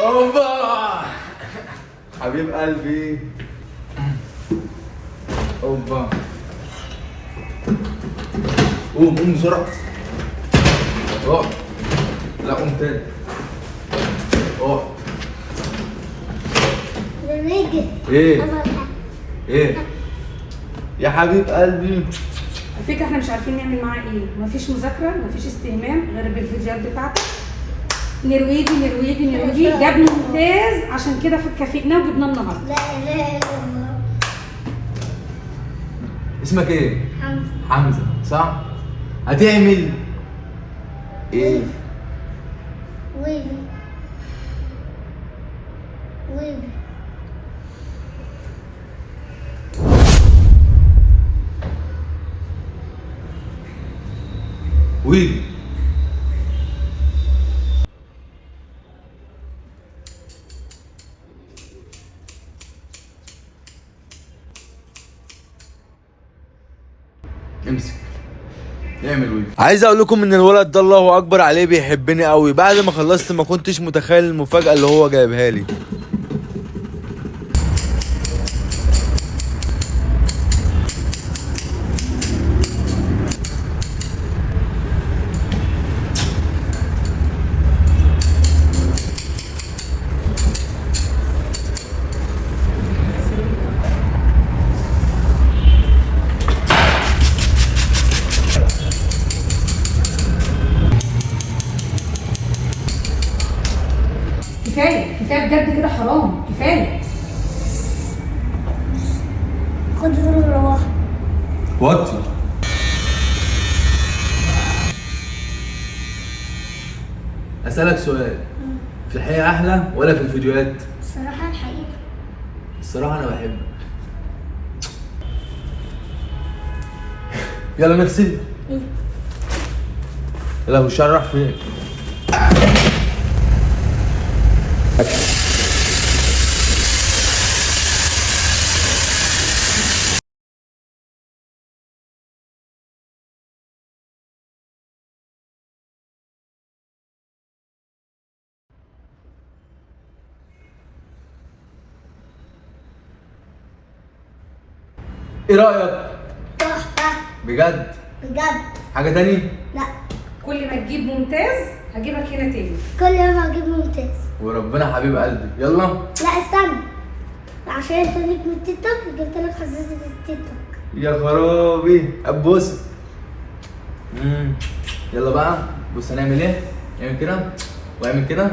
اوبا حبيب قلبي. اوبا قوم بسرعة. اقعد. لا قوم تاني. اقعد. ايه؟ ايه؟ يا حبيب قلبي. على فكرة احنا مش عارفين نعمل معاه ايه، مفيش مذاكرة، مفيش استهمام غير بالفيديوهات بتاعتك. نرويجي جاب ممتاز، عشان كده كافئناه وجبناه النهارده. لا اله الا الله. اسمك ايه؟ حمزة. حمزة صح؟ هتعمل ايه؟ ويبي ويلي. امسك اعمل ويلي. عايز اقول لكم ان الولد ده الله اكبر عليه بيحبني قوي. بعد ما خلصت ما كنتش متخيل المفاجأة اللي هو جايبها لي. كفايه بجد كده، حرام كفايه. خد روح. وطي. اسألك سؤال، في الحقيقة احلى ولا في الفيديوهات؟ الصراحة الحقيقة. الصراحة انا بحبك. يلا نغسل. يلا وشها راح فين؟ ايه رأيك؟ تحفة. بجد؟ بجد. حاجة تاني؟ لا، كل ما تجيب ممتاز هجيبك هنا تاني. كل يوم هجيب ممتاز. وربنا حبيب قلبي. يلا. لا استنى، عشان انت ليك من التيك توك جبت لك حساسية التيك توك. يا خرابي ابوس. يلا بقى بص هنعمل ايه؟ اعمل كده واعمل كده